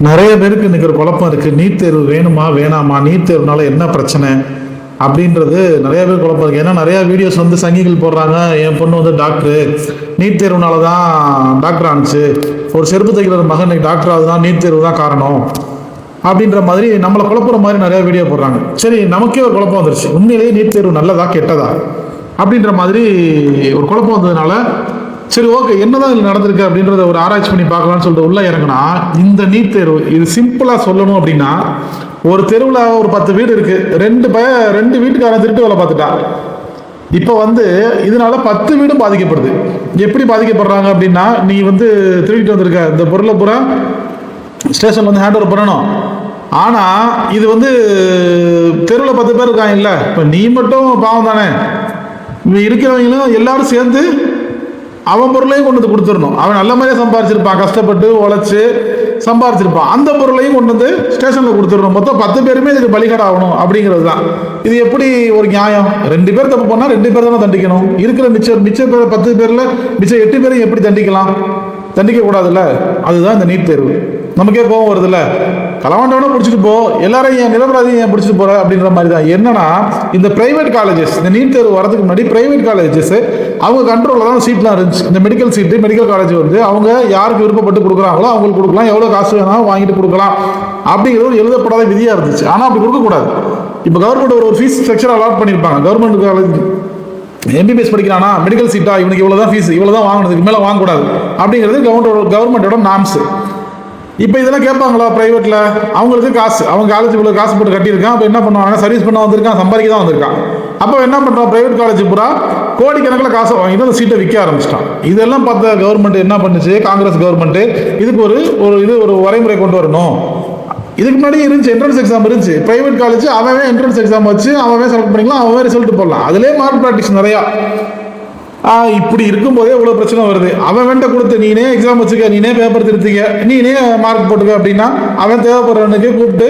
நிறைய பேருக்கு இன்னைக்கு ஒரு குழப்பம் இருக்குது. நீட் தேர்வு வேணுமா வேணாமா, நீட் தேர்வுனால என்ன பிரச்சனை அப்படின்றது நிறைய பேர் குழப்பம் இருக்குது. ஏன்னா நிறையா வீடியோஸ் வந்து சங்கிகள் போடுறாங்க. என் பொண்ணு வந்து டாக்டரு, நீட் தேர்வுனால தான் டாக்டர் ஆனிச்சு, ஒரு செருப்பு தைக்கிற மகன் இன்னைக்கு டாக்டர் ஆகுதுதான் நீட் தேர்வு தான் காரணம் அப்படின்ற மாதிரி நம்மளை குழப்புற மாதிரி நிறைய வீடியோ போடுறாங்க. சரி, நமக்கே ஒரு குழப்பம் வந்துருச்சு, உண்மையிலேயே நீட் தேர்வு நல்லதா கெட்டதா அப்படின்ற மாதிரி ஒரு குழப்பம் வந்ததுனால சரி ஓகே என்னதான் இதில் நடந்திருக்கு அப்படின்றத ஒரு ஆராய்ச்சி பண்ணி பார்க்கலாம்னு சொல்லிட்டு உள்ள இறங்கினா, இந்த நீட் தேர்வு இது சிம்பிளாக சொல்லணும் அப்படின்னா, ஒரு தெருவில் ஒரு 10 வீடு இருக்கு, ரெண்டு வீட்டுக்காரன் திருட்டு வேலை பார்த்துட்டா. இப்போ வந்து இதனால 10 வீடும் பாதிக்கப்படுது. எப்படி பாதிக்கப்படுறாங்க அப்படின்னா, நீ வந்து திருடிட்டு வந்திருக்க இந்த பொருளை பூரா ஸ்டேஷன்ல வந்து ஹேண்ட் ஓவர் பண்ணணும். ஆனால் இது வந்து தெருவில் 10 பேர் இருக்காங்க இல்லை, இப்போ நீ மட்டும் பாவம் தானே, இருக்கிறவங்களும் எல்லாரும் சேர்ந்து அவன் பொருளையும் கொண்டு வந்து கொடுத்துடணும். அவன் நல்ல மாதிரியே சம்பாரிச்சிருப்பான், கஷ்டப்பட்டு உழைச்சி சம்பாரிச்சிருப்பான், அந்த பொருளையும் கொண்டு வந்து ஸ்டேஷனில் கொடுத்துடணும். மொத்தம் 10 பேருமே இதுக்கு பலிகடை ஆகணும் அப்படிங்கிறது தான். இது எப்படி ஒரு நியாயம்? 2 பேர் தப்பு பண்ணால் 2 பேர் தானே தண்டிக்கணும். இருக்கிற மிச்ச பேர் 10 பேரில் மிச்சம் 8 பேரையும் எப்படி தண்டிக்கலாம்? தண்டிக்க கூடாதுல்ல. அதுதான் இந்த நீட் தேர்வு. நமக்கே கோபம் வருதுல்ல, களவாண்டவனை பிடிச்சிட்டு போ, எல்லாரையும் ஏன் நிரபராதியும் ஏன் பிடிச்சிட்டு போற அப்படின்ற மாதிரி தான். என்னன்னா, இந்த பிரைவேட் காலேஜஸ், இந்த நீட் தேர்வு வரதுக்கு முன்னாடி பிரைவேட் காலேஜஸ் அவங்க கண்ட்ரோலில் தான் சீட்லாம் இருந்துச்சு. இந்த மெடிக்கல் சீட்டு, மெடிக்கல் காலேஜ் வந்து அவங்க யாருக்கு விருப்பப்பட்டு கொடுக்குறாங்களோ அவங்களுக்கு கொடுக்கலாம், எவ்வளோ காசு வேணாலும் வாங்கிட்டு கொடுக்கலாம் அப்படிங்கிறது ஒரு எழுதப்படாத விதியாக இருந்துச்சு. ஆனால் அப்படி கொடுக்கக்கூடாது. இப்போ கவர்மெண்ட் ஒரு ஃபீஸ் ஸ்ட்ரக்சர் அலாட் பண்ணியிருப்பாங்க. கவர்மெண்ட் காலேஜ் எம்பிபிஎஸ் படிக்கிறானா, மெடிக்கல் சீட்டா, இவனுக்கு இவ்வளோ தான் ஃபீஸ், இவ்வளோ தான் வாங்கினதுக்கு மேலே வாங்கக்கூடாது அப்படிங்கிறது கவர்மெண்டோட நாம்ஸ். இப்போ இதெல்லாம் கேட்பாங்களா பிரைவேட்டில்? அவங்களுக்கு காசு, அவங்க காலேஜ் இவ்வளோ காசு போட்டு கட்டியிருக்கான். அப்போ என்ன பண்ணுவாங்க, சர்வீஸ் பண்ண வந்திருக்கான், சம்பாதிக்க தான் வந்திருக்கான். அப்போ என்ன பண்ணுறான், பிரைவேட் காலேஜ் பூரா கோடிக்கணக்கில் காசை வாங்கிட்டு அந்த சீட்டை விற்க ஆரம்பிச்சிட்டான். இதெல்லாம் பார்த்த கவர்மெண்ட் என்ன பண்ணுச்சு, காங்கிரஸ் கவர்மெண்ட் இதுக்கு ஒரு வரைமுறை கொண்டு வரணும். இதுக்கு முன்னாடி இருந்துச்சு, என்ட்ரன்ஸ் எக்ஸாம் இருந்துச்சு. பிரைவேட் காலேஜ் அவன் என்ட்ரன்ஸ் எக்ஸாம் வச்சு அவன் செலக்ட் பண்ணிக்கலாம், அவன் ரிசல்ட் போடலாம். அதிலே மார்க் ப்ராக்டிஸ் நிறையா. இப்படி இருக்கும்போதே இவ்வளோ பிரச்சனை வருது. அவன் வேண்ட கொடுத்து நீனே எக்ஸாம் வச்சுக்க, நீனே பேப்பர் திருத்திக்க, நீனே மார்க் போட்டுக்க அப்படின்னா அவன் தேவைப்படுறவனுக்கு கூப்பிட்டு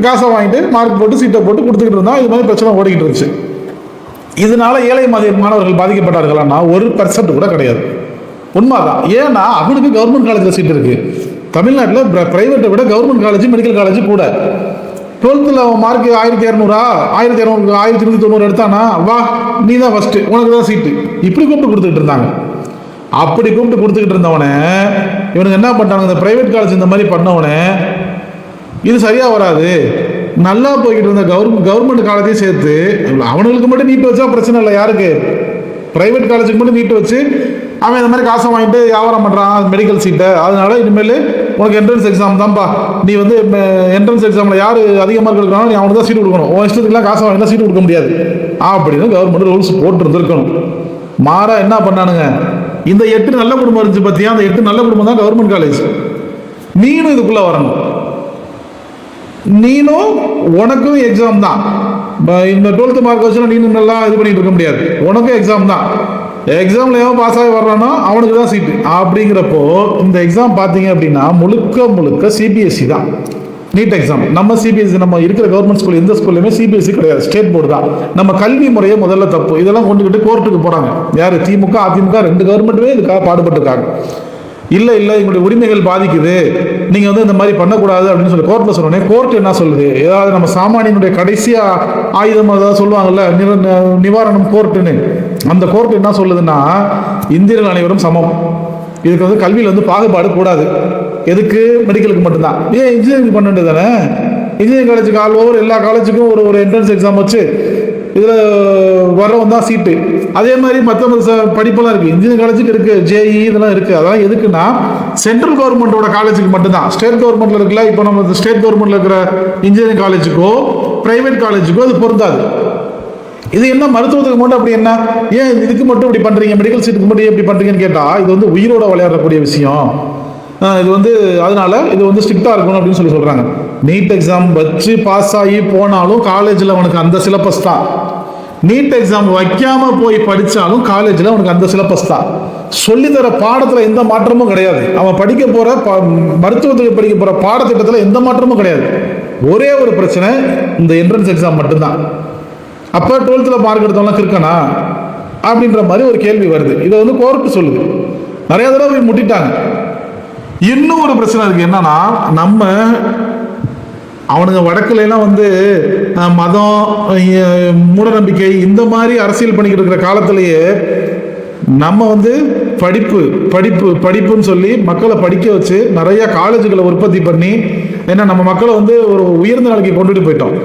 காசை வாங்கிட்டு மார்க் போட்டு சீட்டை போட்டு கொடுத்துக்கிட்டு இருந்தான். இது மாதிரி பிரச்சனை ஓடிக்கிட்டு இருந்துச்சு. இதனால ஏழை மாணவர்கள் பாதிக்கப்பட்டார்களான்னா 1% கூட கிடையாது. உண்மைதான். ஏன்னா அவனுக்கு கவர்மெண்ட் காலேஜில் சீட் இருக்கு. தமிழ்நாட்டில் பிரைவேட்டை விட கவர்மெண்ட் காலேஜ், மெடிக்கல் காலேஜ் கூட. 12th மார்க் 1200 1190 எடுத்தானா, வா நீ தான் ஃபர்ஸ்ட், உனக்கு தான் சீட்டு, இப்படி கூப்பிட்டு கொடுத்துக்கிட்டு இருந்தாங்க. அப்படி கூப்பிட்டு கொடுத்துக்கிட்டு இருந்தவனே இவனுக்கு என்ன பண்ணிட்டாங்க, இந்த பிரைவேட் காலேஜ் இந்த மாதிரி பண்ணவனே, இது சரியா வராது, நல்லா போய்கிட்டு இருந்த கவர்மெண்ட் காலேஜையும் சேர்த்து அவனுக்கு மட்டும் நீட்டு வச்சா பிரச்சனை இல்லை. யாருக்கு? பிரைவேட் காலேஜுக்கு மட்டும் நீட்டு வச்சு அவன் இந்த மாதிரி காசை வாங்கிட்டு வியாபாரம் பண்ணுறான் மெடிக்கல் சீட்டை. அதனால இனிமேல் உனக்கு என்ட்ரன்ஸ் எக்ஸாம் தான்ப்பா, நீ வந்து என்ட்ரன்ஸ் எக்ஸாமில் யார் அதிக மார்க் எடுக்கிறானோ நீ அவனுக்கு தான் சீட்டு கொடுக்கணும், உன் இஷ்டத்துக்குலாம் காசை வாங்கினா சீட்டு கொடுக்க முடியாது அப்படின்னு கவர்மெண்ட் ரூல்ஸ் போட்டு இருந்திருக்கணும். மாறா என்ன பண்ணானுங்க, இந்த 8 நல்ல குடும்பம் இருந்துச்சு பார்த்தியா, அந்த 8 நல்ல குடும்பம் தான் கவர்மெண்ட் காலேஜ். நீனும் இதுக்குள்ளே வரணும், நீனும் உனக்கும் எக்ஸாம் தான். இந்த 12th மார்க் வச்சுனா நீனும் நல்லா இது பண்ணிட்டு இருக்க முடியாது, உனக்கும் எக்ஸாம் தான். எக்ஸாம்ல எவன் பாஸ் ஆகி வர்றானோ அவனுக்கு தான் சீட்டு. அப்படிங்கிறப்போ இந்த எக்ஸாம் பார்த்தீங்க அப்படின்னா முழுக்க சிபிஎஸ்சி தான் நீட் எக்ஸாம். நம்ம சிபிஎஸ்சி, நம்ம இருக்கிற கவர்மெண்ட் ஸ்கூல் எந்த ஸ்கூல்லையுமே சிபிஎஸ்சி கிடையாது, ஸ்டேட் போர்டு தான். நம்ம கல்வி முறையை முதல்ல தப்பு. இதெல்லாம் கொண்டுகிட்டு கோர்ட்டுக்கு போகிறாங்க. யார்? திமுக, அதிமுக 2 கவர்மெண்ட்டுமே இதுக்காக பாடுபட்டுருக்காங்க. இல்லை எங்களுடைய உரிமைகள் பாதிக்குது, நீங்கள் வந்து இந்த மாதிரி பண்ணக்கூடாது அப்படின்னு சொல்லி கோர்ட்டில் சொன்னோடனே கோர்ட் என்ன சொல்லுது, ஏதாவது நம்ம சாமானியனுடைய கடைசியாக ஆயுதம் ஏதாவது சொல்லுவாங்கல்ல, நிவாரணம் கோர்ட்டுன்னு, அந்த கோர்ட் என்ன சொல்லுதுன்னா, இந்தியர்கள் அனைவரும் சமம், இதுக்கு வந்து கல்வியில் வந்து பாகுபாடு கூடாது. எதுக்கு? மெடிக்கலுக்கு மட்டும்தான். ஏன் இன்ஜினியரிங் பண்ண வேண்டியது தானே? இன்ஜினியரிங் காலேஜுக்கு ஆல் ஓவர் எல்லா காலேஜுக்கும் ஒரு என்ட்ரன்ஸ் எக்ஸாம் வச்சு இதில் வரவன் தான் சீட்டு. அதே மாதிரி மற்ற படிப்பெல்லாம் இருக்குது, இன்ஜினியரிங் காலேஜுக்கு இருக்குது, ஜேஇ இதெல்லாம் இருக்குது. அதெல்லாம் எதுக்குன்னா சென்ட்ரல் கவர்மெண்ட்டோட காலேஜுக்கு மட்டும்தான். ஸ்டேட் கவர்மெண்ட்டில் இருக்குல்ல, இப்போ நம்ம ஸ்டேட் கவர்மெண்ட்டில் இருக்கிற இன்ஜினியரிங் காலேஜுக்கோ ப்ரைவேட் காலேஜுக்கோ அது பொருந்தாது. இது என்ன மருத்துவத்துக்கு மட்டும் அப்படி என்ன, ஏன் இதுக்கு மட்டும் இப்படி பண்ணுறீங்க, மெடிக்கல் சீட்டுக்கு மட்டும் எப்படி பண்ணுறீங்கன்னு கேட்டால், இது வந்து உயிரோட விளையாடக்கூடிய விஷயம். இது வந்து அதனால இது வந்து ஸ்ட்ரிக்டாக இருக்கணும் அப்படின்னு சொல்கிறாங்க. நீட் எக்ஸாம் வச்சு பாஸ் ஆகி போனாலும் காலேஜில் அவனுக்கு அந்த சிலபஸ் தான். நீட் எக்ஸாம் வைக்காமல் போய் படித்தாலும் காலேஜில் அவனுக்கு அந்த சிலபஸ் தான். சொல்லித்தர பாடத்தில் எந்த மாற்றமும் கிடையாது. அவன் படிக்க போகிற மருத்துவத்துக்கு படிக்க போகிற பாடத்திட்டத்தில் எந்த மாற்றமும் கிடையாது. ஒரே ஒரு பிரச்சனை, இந்த என்ட்ரன்ஸ் எக்ஸாம் மட்டும்தான். அப்போ 12th மார்க் எடுத்தவங்களாம் கிறுக்கனா அப்படின்ற மாதிரி ஒரு கேள்வி வருது. இதை வந்து கோர்ட்டு சொல்லுது. நிறைய தடவை போய் முட்டிட்டாங்க. இன்னும் ஒரு பிரச்சனை இருக்கு. என்னன்னா, நம்ம அவனுங்க வடக்குல எல்லாம் வந்து மதம், மூடநம்பிக்கை இந்த மாதிரி அரசியல் பண்ணிக்கிட்டு இருக்கிற காலத்திலேயே நம்ம வந்து படிப்பு படிப்பு படிப்புன்னு சொல்லி மக்களை படிக்க வச்சு நிறைய காலேஜுகளை உற்பத்தி பண்ணி, ஏன்னா நம்ம மக்களை வந்து ஒரு உயர்ந்த நிலைக்கு கொண்டுட்டு போயிட்டோம்.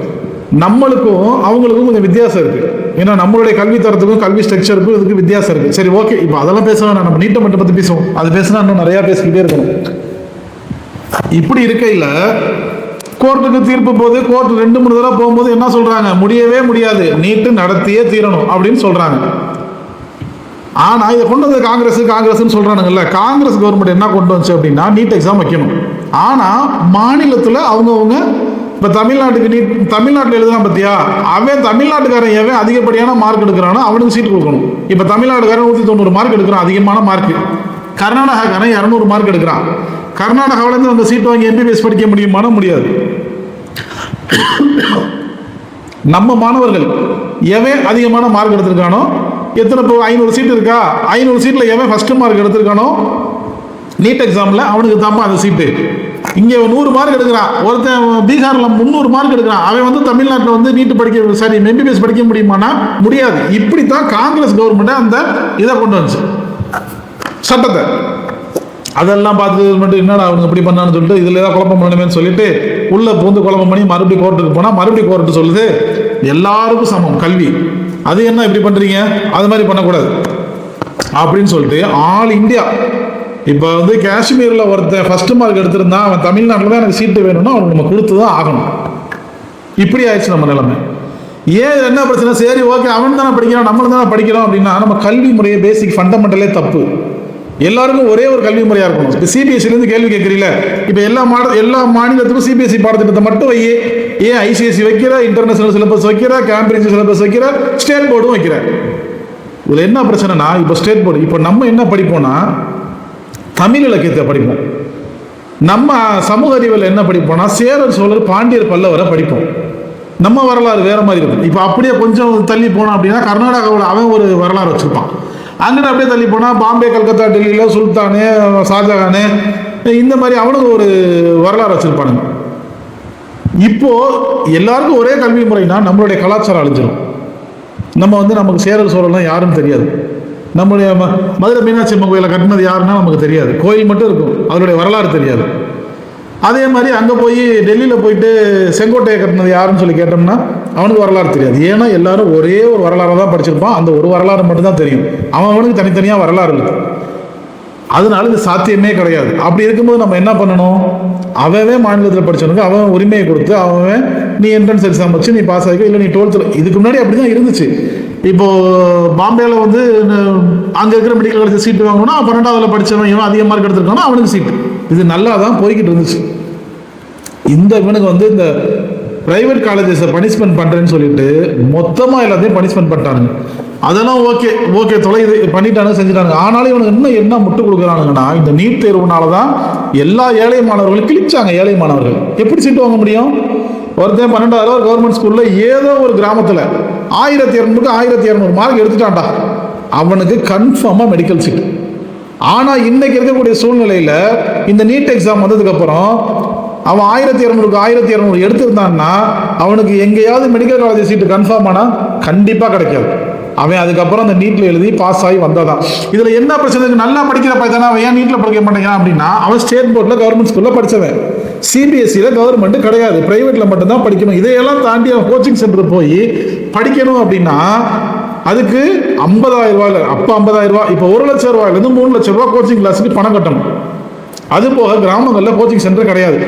நம்மளுக்கும் அவங்களுக்கும் கொஞ்சம் வித்தியாசம் இருக்கு. ஏன்னா நம்மளுடைய கல்வி தரத்துக்கும் கல்வி ஸ்ட்ரக்சருக்கும் இதுக்கு வித்தியாசம் இருக்கு. சரி, ஓகே, இப்போ அதெல்லாம் பேச வேணாம், நம்ம நீட்டை மட்டும் பத்தி பேசுவோம். அது பேசினா இன்னும் நிறைய பேசிக்கிட்டே இருக்கணும். இப்படி இருக்கையில கோர்ட்டுக்கு தீர்ப்பு போது கோர்ட் 2-3 தடவை போகும்போது என்ன சொல்றாங்க? முடியவே முடியாது, நீட்டு நடத்தியே தீரணும் அப்படின்னு சொல்றாங்க. ஆனா இதை கொண்டு வந்து காங்கிரஸ் சொல்றானுங்கல்ல, காங்கிரஸ் கவர்மெண்ட் என்ன கொண்டு வந்துச்சு அப்படின்னா நீட் எக்ஸாம் வைக்கணும். ஆனா மாநிலத்துல அவங்கவுங்க இப்ப தமிழ்நாட்டில் எழுதுறான் பத்தியா, அவன் தமிழ்நாட்டுக்காரன் எவன் அதிகப்படியான மார்க் எடுக்கிறானோ அவனுக்கு சீட் கொடுக்கணும். இப்ப தமிழ்நாட்டுக்காரன் 190 மார்க் எடுக்கிறான், அதிகமான மார்க். கர்நாடகாக்காரன் 200 மார்க் எடுக்கிறான். கர்நாடகாவில இருந்து அந்த சீட் வாங்கி MBBS படிக்க முடியுமானா முடியாது. நம்ம மாணவர்கள் எவன் அதிகமான மார்க் எடுத்திருக்கானோ, எத்தனை 500 சீட் இருக்கா, 500 சீட்ல எவன் ஃபர்ஸ்ட் மார்க் எடுத்திருக்கானோ நீட் எக்ஸாம்ல அவனுக்கு தாப்பா அந்த சீட்டு. இங்க 100 மார்க் எடுக்கிறான், ஒருத்தன் பீகார்ல 300 மார்க் எடுக்கிறான், அவன் வந்து தமிழ்நாட்டில் வந்து நீட் படிக்க MBBS படிக்க முடியுமானா முடியாது. இப்படித்தான் காங்கிரஸ் கவர்மெண்ட் அந்த இதை கொண்டு வந்துச்சு, சட்டத்தை. அதெல்லாம் பார்த்து மட்டும் என்னடா அவங்க இப்படி பண்ணான்னு சொல்லிட்டு இதுல ஏதாவது குழப்பம் பண்ணணுமேன்னு சொல்லிட்டு உள்ள பூந்து குழப்பம் பண்ணி மறுபடியும் கோர்ட்டுக்கு போனா மறுபடியும் கோர்ட்டு சொல்லுது எல்லாருக்கும் சமம் கல்வி. அது என்ன இப்படி பண்றீங்க, அது மாதிரி பண்ணக்கூடாது அப்படின்னு சொல்லிட்டு ஆல் இந்தியா. இப்போ வந்து காஷ்மீர்ல ஒருத்தன் ஃபர்ஸ்ட் மார்க் எடுத்திருந்தான், அவன் தமிழ்நாட்டில் தான் எனக்கு சீட்டு வேணும்னா அவனுக்கு நம்ம கொடுத்து தான் ஆகணும். இப்படி ஆயிடுச்சு நம்ம நிலைமை. ஏன் என்ன பிரச்சனை? சரி, ஓகே, அவன் தானே படிக்கிறான், நம்மளும் தானே படிக்கிறோம் அப்படின்னா நம்ம கல்வி முறையை பேசிக் ஃபண்டமெண்டலே தப்பு. எல்லாருக்கும் ஒரே ஒரு கல்வி முறையா இருக்கணும். இப்போ சிபிஎஸ்சிலேருந்து கேள்வி கேட்குறீங்களா? இப்போ எல்லா மாநிலத்துக்கும் சிபிஎஸ்சி பாடத்திட்டத்தை மட்டும் வை. ஏன் ஐசிஎஸ்சி வைக்கிற, இன்டர்நேஷனல் சிலபஸ் வைக்கிற, கேம்பிரிட்ஜ் சிலபஸ் வைக்கிற, ஸ்டேட் போர்டும் வைக்கிற? இதில் என்ன பிரச்சனைனா, இப்போ ஸ்டேட் போர்டு, இப்போ நம்ம என்ன படிப்போம்னா தமிழ் இலக்கியத்தை படிப்போம். நம்ம சமூக அறிவியல் என்ன படிப்போம்னா சேரர், சோழர், பாண்டியர், பல்லவரை படிப்போம். நம்ம வரலாறு வேற மாதிரி இருக்கும். இப்போ அப்படியே கொஞ்சம் தள்ளி போனோம் அப்படின்னா கர்நாடகாவில் அவன் ஒரு வரலாறு வச்சிருப்பான். அங்கிட்ட அப்படியே தள்ளி போனால் பாம்பே, கல்கத்தா, டெல்லியில் சுல்தானு, ஷாஜகானு, இந்த மாதிரி அவனுக்கு ஒரு வரலாறு வச்சிருப்பானுங்க. இப்போ எல்லாருக்கும் ஒரே கல்வி முறைனா நம்மளுடைய கலாச்சாரம் அழிஞ்சிடும். நம்ம வந்து நமக்கு சேரர் சோழர்லாம் யாருன்னு தெரியாது. நம்மளுடைய மதுரை மீனாட்சி அம்மன் கோயிலை கட்டினது யாருன்னா நமக்கு தெரியாது, கோயில் மட்டும் இருக்கும், அதனுடைய வரலாறு தெரியாது. அதே மாதிரி அங்கே போய் டெல்லியில் போயிட்டு செங்கோட்டையை கட்டினது யாருன்னு சொல்லி கேட்டோம்னா அவனுக்கு வரலாறு தெரியாது. ஏன்னா எல்லாரும் ஒரே ஒரு வரலாறு தான் படிச்சிருப்பான், அந்த ஒரு வரலாறு மட்டும்தான் தெரியும். அவனுக்கு தனித்தனியாக வரலாறு இல்லை. அதனால இது சாத்தியமே கிடையாது. அப்படி இருக்கும்போது நம்ம என்ன பண்ணணும்? அவவே மாநிலத்தில் படிச்சவனுக்கு அவன் உரிமையை கொடுத்து அவன் நீ என்ட்ரன்ஸ் எக்ஸாம் வச்சு நீ பாஸ் ஆகிக்க, இல்லை நீ 12th. இதுக்கு முன்னாடி அப்படி தான் இருந்துச்சு. இப்போ பாம்பேல வந்து அங்கே இருக்கிற மெடிக்கல் காலேஜ் சீட்டு வாங்கணும்னா 12th படித்தவன் இவன் அதிக மார்க் எடுத்திருக்கானோ அவனுக்கு சீட்டு. இது நல்லா தான் போய்கிட்டு இருந்துச்சு. இவனுக்கு வந்து இந்த பிரைவேட் காலேஜஸை பனிஷ்மெண்ட் பண்ணுறேன்னு சொல்லிட்டு மொத்தமாக எல்லாத்தையும் பனிஷ்மெண்ட் பண்ணிட்டானுங்க. அதெல்லாம் ஓகே தொலைது பண்ணிட்டானுங்க, செஞ்சுட்டானுங்க. ஆனாலும் இவனுக்கு இன்னும் என்ன முட்டு கொடுக்குறானுங்கன்னா இந்த நீட் தேர்வுனால தான் எல்லா ஏழை மாணவர்களும் கிழிச்சாங்க. ஏழை மாணவர்கள் எப்படி சீட்டு வாங்க முடியும்? ஒருத்தன் 12th கவர்மெண்ட் ஸ்கூலில் ஏதோ ஒரு கிராமத்தில் 1200 மார்க் எடுத்துட்டான்டா, அவனுக்கு கன்ஃபார்மாக மெடிக்கல் சீட்டு. ஆனால் இன்னைக்கு இருக்கக்கூடிய சூழ்நிலையில் இந்த நீட் எக்ஸாம் வந்ததுக்கப்புறம் அவன் 1200 எடுத்திருந்தான்னா அவனுக்கு எங்கேயாவது மெடிக்கல் காலேஜ் சீட்டு கன்ஃபார்ம் ஆனால் கண்டிப்பாக கிடைக்காது. அவன் அதுக்கப்புறம் அந்த நீட்டில் எழுதி பாஸ் ஆகி வந்தாதான். இதில் என்ன பிரச்சனை? நல்லா படிக்கிற பையன் அவன் ஏன் நீட்டில் படிக்க மாட்டேங்கிறான் அப்படின்னா அவன் ஸ்டேட் போர்டில் கவர்மெண்ட் ஸ்கூலில் படித்தவன். சிபிஎஸ்சியில் கவர்மெண்ட் கிடையாது, பிரைவேட்டில் மட்டும்தான் படிக்கணும். இதையெல்லாம் தாண்டி அவன் கோச்சிங் சென்டர் போய் படிக்கணும் அப்படின்னா அதுக்கு 50,000 ரூபாயில், அப்போ 50,000 ரூபாய், இப்போ 1,00,000 ரூபாயிலேருந்து 3,00,000 ரூபாய் கோச்சிங் கிளாஸுக்கு பணம் கட்டணும். அது போக கிராமங்களில் கோச்சிங் சென்டர் கிடையாது.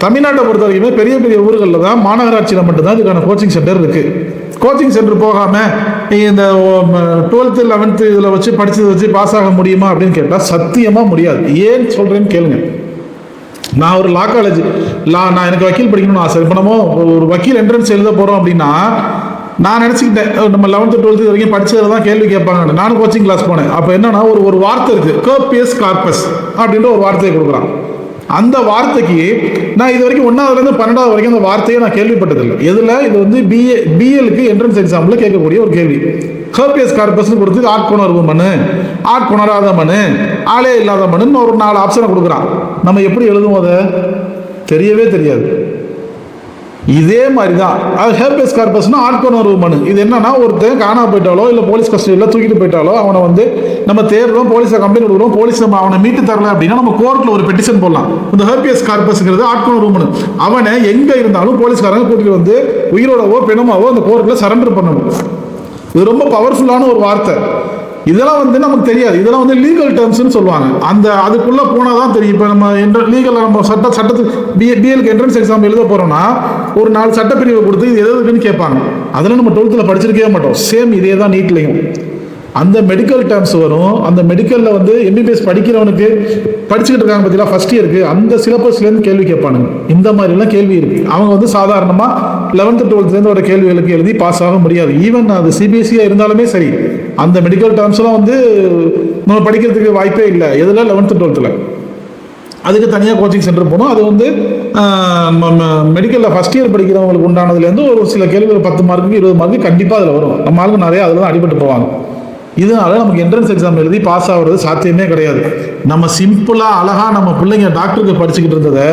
தமிழ்நாட்டை பொறுத்த வரைக்குமே பெரிய பெரிய ஊர்களில் தான், மாநகராட்சியில் மட்டும்தான் இதுக்கான கோச்சிங் சென்டர் இருக்குது. கோச்சிங் சென்டர் போகாமல் இந்த 12th 11th இதில் வச்சு படித்ததை வச்சு பாஸ் ஆக முடியுமா அப்படின்னு கேட்டால் சத்தியமாக முடியாது. ஏன் சொல்கிறேன்னு கேளுங்க. நான் ஒரு லா காலேஜ் நான் எனக்கு வக்கீல் படிக்கணும்னு ஆசை. இப்போ நம்ம ஒரு வக்கீல் என்ட்ரன்ஸ் எழுத போகிறோம் அப்படின்னா நான் நினச்சிக்கிட்டேன் நம்ம 11th 12th வரைக்கும் படித்ததில் தான் கேள்வி கேட்பாங்க. நானும் கோச்சிங் கிளாஸ் போனேன். அப்போ என்னன்னா ஒரு வார்த்தை இருக்குது, ஹேபியஸ் கார்பஸ் அப்படின்ற ஒரு வார்த்தையை கொடுக்குறான். அந்த வார்த்தைக்கு நான் இது வரைக்கும் 1வது 12வது வரைக்கும் அந்த வார்த்தையை நான் கேள்விப்பட்டதில்லை. எதில்? இது வந்து பிஎலுக்கு என்ட்ரன்ஸ் எக்ஸாமில் கேட்கக்கூடிய ஒரு கேள்வி. ஹேபியஸ் கார்பஸ்ன்னு கொடுத்து ஆட்கொணர்வு மனு, ஆட்கொணராத மனு, ஆளே இல்லாத மனுன்னு ஒரு 4 ஆப்ஷனை கொடுக்குறான். நம்ம எப்படி எழுதுவோம் அதை? தெரியவே தெரியாது. இதே மாதிரி தான் அது ஹேபியஸ் கார்பஸ்னா ஆட்கொணர்வு மனு. இது என்னன்னா, ஒருத்தன் காணா போயிட்டாலோ இல்லை போலீஸ் கஸ்டடியில் தூக்கிட்டு போயிட்டாலோ அவனை வந்து நம்ம தேடுறோம், போலீஸை கம்ப்ளைண்ட் கொடுக்குறோம், போலீஸ் நம்ம அவனை மீட்டு தரல அப்படின்னா நம்ம கோர்ட்டில் ஒரு பெட்டிஷன் போடலாம். இந்த ஹேபியஸ் கார்பஸ்ங்கிறது ஆட்கொணர்வு மனு. அவனை எங்கே இருந்தாலும் போலீஸ்காரங்க கூட்டிட்டு வந்து உயிரோடவோ பிணமாவோ அந்த கோர்ட்டில் சரண்டர் பண்ணணும். இது ரொம்ப பவர்ஃபுல்லான ஒரு வார்த்தை. இதெல்லாம் வந்து நமக்கு தெரியாது. இதெல்லாம் வந்து லீகல் டேர்ம்ஸ்னு சொல்லுவாங்க. அந்த அதுக்குள்ளே போனால் தான் தெரியும். இப்போ நம்ம லீகல் நம்ம சட்டத்துக்கு பிஎலுக்கு என்ட்ரன்ஸ் எக்ஸாம் எழுத போகிறோம்னா ஒரு 4 சட்டப்பிரிவை கொடுத்து இது எதுக்குன்னு கேட்பாங்க. அதெல்லாம் நம்ம 12th படிச்சிருக்கவே மாட்டோம். சேம் இதே தான் நீட்லையும். அந்த மெடிக்கல் டேர்ம்ஸ் வரும். அந்த மெடிக்கலில் வந்து எம்பிபிஎஸ் படிக்கிறவனுக்கு படிச்சுக்கிட்டு இருக்காங்க பார்த்தீங்களா, ஃபர்ஸ்ட் இயருக்கு, அந்த சிலபஸ்லேருந்து கேள்வி கேட்பானுங்க. இந்த மாதிரிலாம் கேள்வி இருக்குது. அவங்க வந்து சாதாரணமாக 11th 12th வர கேள்விகளுக்கு எழுதி பாஸ் ஆக முடியாது. ஈவன் அது சிபிஎஸ்சியாக இருந்தாலுமே சரி, அந்த மெடிக்கல் டேர்ம்ஸ்லாம் வந்து நம்ம படிக்கிறதுக்கு வாய்ப்பே இல்லை. எதில் 11th 12th அதுக்கு தனியாக கோச்சிங் சென்டர் போகணும். அது வந்து மெடிக்கலில் ஃபஸ்ட் இயர் படிக்கிறவங்களுக்கு உண்டானதுலேருந்து ஒரு சில கேள்விகள் 10 மார்க்கு 20 மார்க்கு கண்டிப்பாக அதில் வரும். நம்ம ஆளுங்க நிறைய அதில் தான் அடிபட்டு போவாங்க. இதனால நமக்கு என்ட்ரன்ஸ் எக்ஸாம் எழுதி பாஸ் ஆகிறது சாத்தியமே கிடையாது. நம்ம சிம்பிளாக அழகாக நம்ம பிள்ளைங்க டாக்டருக்கு படிச்சுக்கிட்டு இருந்ததை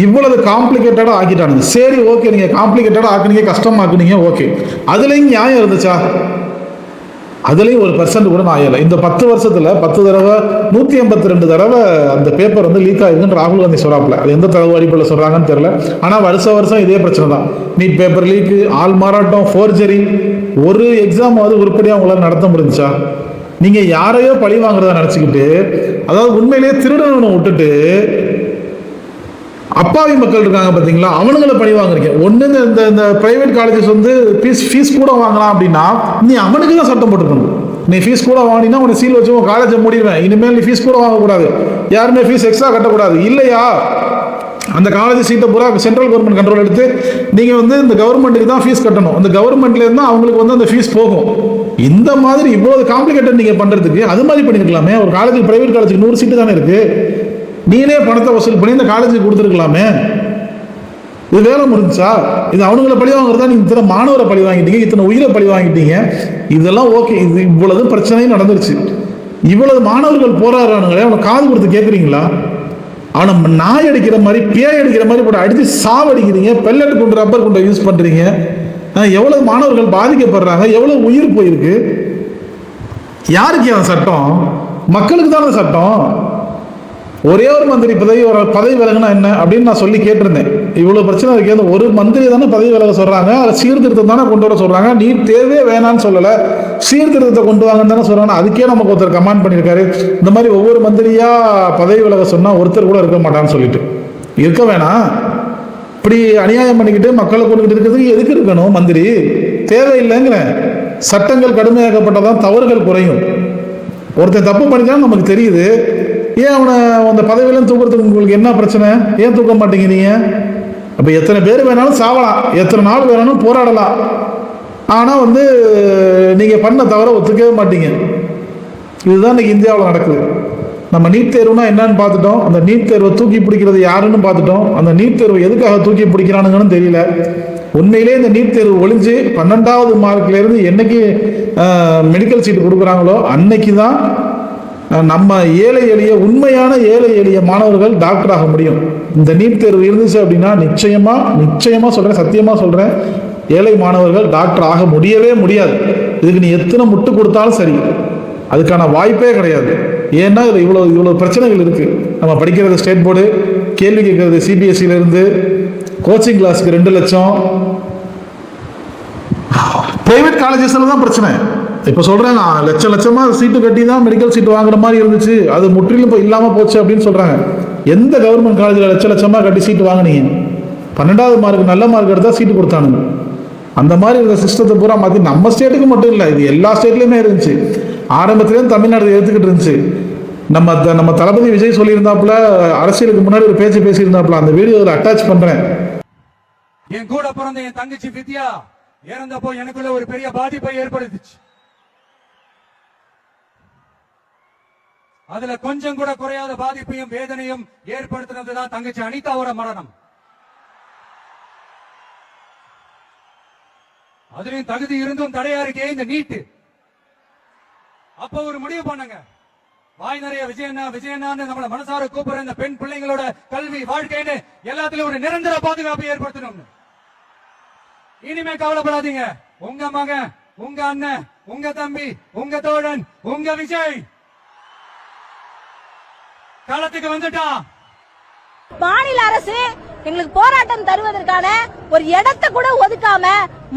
இவ்வளவு காம்ப்ளிகேட்டடாக ஆக்கிட்டானுங்க. சரி, ஓகே, நீங்கள் காம்ப்ளிகேட்டடாக ஆக்குனீங்க, கஷ்டமாக்குனீங்க, ஓகே. அதுலேயும் நியாயம் இருந்துச்சா? அதுலேயும் 1% கூட நான் இல்லை. இந்த 10 வருஷத்தில் 10 தடவை 182 தடவை அந்த பேப்பர் வந்து லீக் ஆகிருக்குன்னு ராகுல் காந்தி சொல்கிறாப்புல. அது எந்த தகவல் அடிப்படையில் சொல்கிறாங்கன்னு தெரியல. ஆனால் வருஷம் இதே பிரச்சனை தான். நீட் பேப்பர் லீக்கு, ஆள் மாறாட்டம், ஃபோர்ஜரி. ஒரு எக்ஸாமாவது உருப்படியாக உங்களால் நடத்த முடிஞ்சா? நீங்கள் யாரையோ பழி வாங்குறதா நினச்சிக்கிட்டு, அதாவது உண்மையிலேயே திருடனை விட்டுட்டு அப்பாவி மக்கள் இருக்காங்க பார்த்தீங்களா, அவனுங்களை பழி வாங்குறீங்க. ஒன்று இந்த பிரைவேட் காலேஜஸ் வந்து ஃபீஸ் கூட வாங்கலாம் அப்படின்னா நீ அவனுக்கு தான் சட்டம் போட்டுக்கணும். நீ ஃபீஸ் கூட வாங்கினா உனக்கு சீல் வச்சு உன் காலேஜை மூடிடுவேன். இனிமேல் நீ ஃபீஸ் கூட வாங்கக்கூடாது, யாருமே ஃபீஸ் எக்ஸ்ட்ரா கட்டக்கூடாது. இல்லையா அந்த காலேஜ் சீட்டை பூரா சென்ட்ரல் கவர்மெண்ட் கண்ட்ரோல் எடுத்து நீங்கள் வந்து இந்த கவர்மெண்ட்டுக்கு தான் ஃபீஸ் கட்டணும். அந்த கவர்மெண்ட்லேருந்து அவங்களுக்கு வந்து அந்த ஃபீஸ் போகும். இந்த மாதிரி இவ்வளோ காம்ப்ளிகேட்டட் நீங்கள் பண்ணுறதுக்கு அது மாதிரி பண்ணியிருக்கலாமே. ஒரு காலேஜுக்கு, பிரைவேட் காலேஜுக்கு 100 சீட்டு தானே இருக்குது. நீனே பணத்தை வசூல் பண்ணி இந்த காலேஜுக்கு கொடுத்துருக்கலாமே. இது வேலை முடிஞ்சா? இது அவனுங்களை பழி வாங்குறதா? நீங்கள் இத்தனை மாணவரை பழி வாங்கிட்டீங்க, இத்தனை உயிரை பழி வாங்கிட்டீங்க. இதெல்லாம் ஓகே. இது இவ்வளவு பிரச்சனையும் நடந்துருச்சு. இவ்வளவு மாணவர்கள் போராடுறானுங்களே, அவனை காது கொடுத்து கேட்குறீங்களா? அவனை நாய் அடிக்கிற மாதிரி, பேய் அடிக்கிற மாதிரி போட்டு அடித்து சாவடிக்கிறீங்க. பெல்லட் கொண்டு, ரப்பர் கொண்டு யூஸ் பண்ணுறீங்க. எவ்வளவு மாணவர்கள் பாதிக்கப்படுறாங்க, எவ்வளவு உயிர் போயிருக்கு. யாருக்கு அந்த சட்டம்? மக்களுக்கு தானே சட்டம். ஒரே ஒரு மந்திரி பதவி விலகுனா என்ன அப்படின்னு நான் சொல்லி கேட்டிருந்தேன். இவ்வளோ பிரச்சனை இருக்கு, ஒரு மந்திரி தானே பதவி விலக சொல்கிறாங்க, சீர்திருத்தம் தானே கொண்டு வர சொல்கிறாங்க. நீட் தேர்வே வேணான்னு சொல்லலை, சீர்திருத்தத்தை கொண்டு வாங்கன்னு தானே சொல்கிறாங்க. அதுக்கே நமக்கு ஒருத்தர் கமெண்ட் பண்ணியிருக்காரு, இந்த மாதிரி ஒவ்வொரு மந்திரியாக பதவி விலக சொன்னால் ஒருத்தர் கூட இருக்க மாட்டான்னு சொல்லிட்டு. இருக்க வேணாம். இப்படி அநியாயம் பண்ணிக்கிட்டு மக்களை கொண்டுகிட்டு இருக்கிறதுக்கு எதுக்கு இருக்கணும் மந்திரி? தேவையில்லைங்கிறேன். சட்டங்கள் கடுமையாக்கப்பட்டதான் தவறுகள் குறையும். ஒருத்தர் தப்பு பண்ணிதான் நமக்கு தெரியுது. ஏன் அவனை அந்த பதவியிலும் தூக்குறதுக்கு உங்களுக்கு என்ன பிரச்சனை? ஏன் தூக்க மாட்டேங்கிறீங்க? அப்போ எத்தனை பேர் வேணாலும் சாவலாம், எத்தனை நாள் வேணாலும் போராடலாம். ஆனால் வந்து நீங்கள் பண்ண தவிர ஒத்துக்கவே மாட்டீங்க. இதுதான் இன்னைக்கு இந்தியாவில் நடக்குது. நம்ம நீட் தேர்வுனா என்னன்னு பார்த்துட்டோம். அந்த நீட் தேர்வை தூக்கி பிடிக்கிறது யாருன்னு பார்த்துட்டோம். அந்த நீட் தேர்வு எதுக்காக தூக்கி பிடிக்கிறானுங்கன்னு தெரியல. உண்மையிலே இந்த நீட் தேர்வு ஒழிஞ்சு 12வது மார்க்லேருந்து என்னைக்கு மெடிக்கல் சீட்டு கொடுக்குறாங்களோ அன்னைக்கு தான் நம்ம ஏழை எளிய, உண்மையான ஏழை எளிய மாணவர்கள் டாக்டர் ஆக முடியும். இந்த நீட் தேர்வு இருந்துச்சு அப்படின்னா நிச்சயமா சொல்றேன், சத்தியமா சொல்றேன், ஏழை மாணவர்கள் டாக்டர் ஆக முடியவே முடியாது. இதுக்கு நீ எத்தனை முட்டு கொடுத்தாலும் சரி, அதுக்கான வாய்ப்பே கிடையாது. ஏன்னா இதில் இவ்வளோ பிரச்சனைகள் இருக்கு. நம்ம படிக்கிறது ஸ்டேட் போர்டு, கேள்வி கேட்கறது சிபிஎஸ்சில இருந்து, கோச்சிங் கிளாஸுக்கு 2 லட்சம். பிரைவேட் காலேஜஸ்ல தான் பிரச்சனை. இப்போ சொல்றாங்க லட்சமா சீட்டு கட்டி தான் மெடிக்கல் சீட்டு வாங்குற மாதிரி இருந்துச்சு, அது முற்றிலும் இப்போ இல்லாமல் போச்சு அப்படின்னு சொல்றாங்க. எந்த கவர்மெண்ட் காலேஜில் லட்சமா கட்டி சீட்டு வாங்கினீங்க? 12வது மார்க் நல்ல மார்க் எடுத்தா சீட்டு கொடுத்தானுங்க. அந்த மாதிரி இருந்த சிஸ்டத்தை பூரா மாற்றி நம்ம ஸ்டேட்டுக்கு மட்டும் இல்லை, இது எல்லா ஸ்டேட்லையுமே இருந்துச்சு. ஆரம்பத்திலேருந்து தமிழ்நாடு எடுத்துக்கிட்டு இருந்துச்சு. நம்ம தளபதி விஜய் சொல்லியிருந்தாப்புல, அரசியலுக்கு முன்னாடி ஒரு பேச்சு பேசியிருந்தாப்புல, அந்த வீடியோவில் அட்டாச் பண்றேன். என் கூட பிறந்த என் தங்கச்சி வித்யா இறந்தப்போ எனக்குள்ள ஒரு பெரிய பாதிப்பை ஏற்படுத்துச்சு. அதுல கொஞ்சம் கூட குறையாத பாதிப்பையும் வேதனையும் ஏற்படுத்தினதுதான் தங்கச்சி அனிதாவோட மரணம். அதுலயும் தகுதி இருந்தும் தடையா இருக்கே இந்த நீட்டு. அப்ப ஒரு முடிவு பண்ணுங்க, வாய் நிறைய விஜயண்ணா விஜயண்ணான்னு நம்மள மனசார கூப்பிடுற இந்த பெண் பிள்ளைங்களோட கல்வி வாழ்க்கைன்னு எல்லாத்துலயும் ஒரு நிரந்தர பாதுகாப்பை ஏற்படுத்தணும். இனிமே கவலைப்படாதீங்க. உங்க மகன், உங்க அண்ணன், உங்க தம்பி, உங்க தோழன், உங்க விஜய் களத்துக்கு வந்துட்டான். மாநில அரசு எங்களுக்கு போராட்டம் தருவதற்கான ஒரு இடத்தை கூட ஒதுக்காம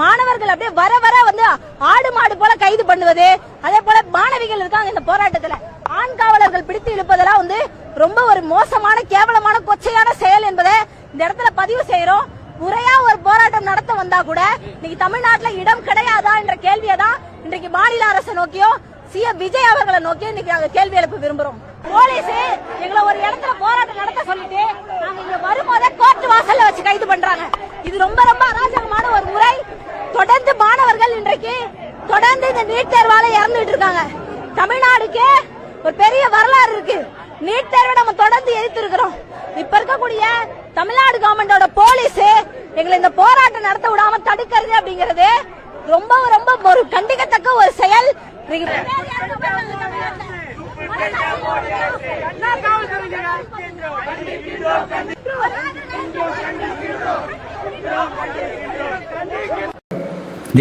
மாணவர்கள் அப்படியே வர வர வந்து ஆடு மாடு போல கைது பண்ணுவது, அதே போல மாணவிகள் இருக்காங்க இந்த போராட்டத்துல ஆண் காவலர்கள் பிடித்து இழுப்பதெல்லாம் வந்து ரொம்ப ஒரு மோசமான கேவலமான கொச்சையான செயல் என்பதை இந்த இடத்துல பதிவு செய்யறோம். முறையா ஒரு போராட்டம் நடத்த வந்தா கூட இன்னைக்கு தமிழ்நாட்டுல இடம் கிடையாதா என்ற கேள்வியை தான் இன்றைக்கு மாநில அரசை நோக்கியும் சிஎம் விஜய் அவர்களை நோக்கியும் இன்னைக்கு நாங்க கேள்வி எழுப்ப விரும்புறோம். போலீஸ் எங்களை ஒரு இடத்துல போராட்டம் நடத்த சொல்லிட்டு நாங்க இங்க வரும்போதே கோர்ட் வாசல்ல வச்சு கைது பண்றாங்க. இது ரொம்ப ரொம்ப அராஜகமான ஒரு முறை. தொடர்ந்து மாணவர்கள் இன்றைக்கு தொடர்ந்து இந்த நீட் தேர்வால இறந்துட்டு இருக்காங்க. தமிழ்நாடுக்கு ஒரு பெரிய வரலாறு இருக்கு. நீட் தேர்வை நம்ம தொடர்ந்து எதிர்த்து இருக்கிறோம். இப்ப இருக்கக்கூடிய தமிழ்நாடு கவர்மெண்டோட போலீஸ் எங்களை இந்த போராட்டம் நடத்த விடாம தடுக்கிறது அப்படிங்கிறது ரொம்ப ரொம்ப ஒரு கண்டிக்கத்தக்க ஒரு செயல்.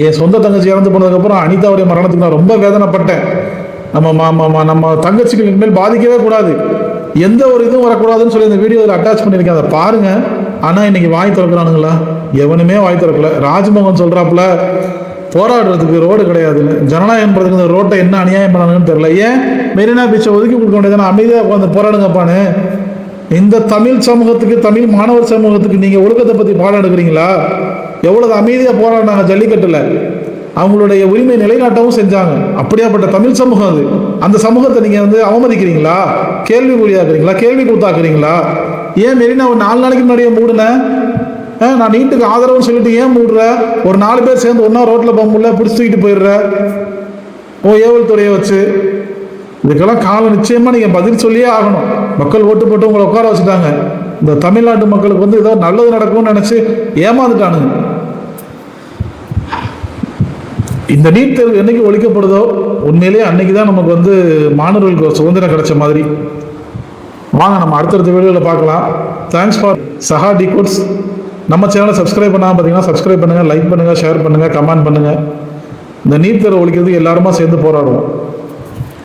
என் சொந்த தங்கச்சி இறந்து போனதுக்கு அப்புறம் அனிதாவுடைய மரணத்துக்கு நான் ரொம்ப வேதனைப்பட்டேன். நம்ம தங்கச்சிகள் இனிமேல் பாதிக்கவே கூடாது, எந்த ஒரு இதுவும் வரக்கூடாதுன்னு சொல்லி இந்த வீடியோவில் அட்டாச் பண்ணியிருக்கேன், அதை பாருங்க. ஆனா இன்னைக்கு வாய் திறக்கிறானுங்களா? எவனுமே வாய் திறக்கல. ராஜ்மோகன் சொல்றாப்புல போராடுறதுக்கு ரோடு கிடையாதுன்னு. ஜனநாயகம்ன்றதுக்கு இந்த ரோட்டை என்ன அநியாயம் பண்ணானுன்னு தெரியல. ஏன் மெரினா பீச்சை ஒதுக்கி கொடுக்க வேண்டியதானே? அமைதியாக உட்காந்து போராடுங்கப்பான்னு. இந்த தமிழ் சமூகத்துக்கு, தமிழ் மாணவர் சமூகத்துக்கு நீங்க ஒழுக்கத்தை பத்தி பாடம் எடுக்கிறீங்களா? எவ்வளவு அமைதியா போராடினாங்க ஜல்லிக்கட்டுல, அவங்களுடைய உரிமை நிலைநாட்டவும் செஞ்சாங்க. அப்படியாப்பட்ட தமிழ் சமூகம் அது. அந்த சமூகத்தை நீங்க வந்து அவமதிக்கிறீங்களா? கேள்விக்குறியாக்குறீங்களா? கேள்வி கூத்தாக்குறீங்களா? ஏன் மெரினா ஒரு 4 நாளைக்கு முன்னாடியே மூடுன? நான் நீட்டுக்கு ஆதரவுன்னு சொல்லிட்டு ஏன் மூடுற? ஒரு 4 பேர் சேர்ந்து ஒன்னா ரோட்ல போக முடியல, பிடிச்சி தூக்கிட்டு போயிடுற ஏவல் துறையை வச்சு. இதுக்கெல்லாம் காலம் நிச்சயமா நீங்க பதில் சொல்லியே ஆகணும். மக்கள் ஓட்டு போட்டு உங்களை உட்கார வச்சுட்டாங்க. இந்த தமிழ்நாட்டு மக்களுக்கு வந்து ஏதோ நல்லது நடக்கும்னு நினைச்சு ஏமாந்துட்டானுங்க. இந்த நீட் தேர்வு என்னைக்கு ஒழிக்கப்படுதோ உண்மையிலேயே அன்னைக்கு தான் நமக்கு வந்து மாணவர்களுக்கு சுதந்திரம் கிடைச்ச மாதிரி. வாங்க நம்ம அடுத்தடுத்த வீடியோவில் பார்க்கலாம். தேங்க்ஸ் ஃபார் சஹா டிகோட்ஸ். நம்ம சேனலை சப்ஸ்கிரைப் பண்ணாமல் பார்த்தீங்கன்னா சப்ஸ்கிரைப் பண்ணுங்கள், லைக் பண்ணுங்கள், ஷேர் பண்ணுங்கள், கமெண்ட் பண்ணுங்கள். இந்த நீட் தேர்வு ஒழிக்கிறதுக்கு எல்லாருமா சேர்ந்து போராடுவோம்.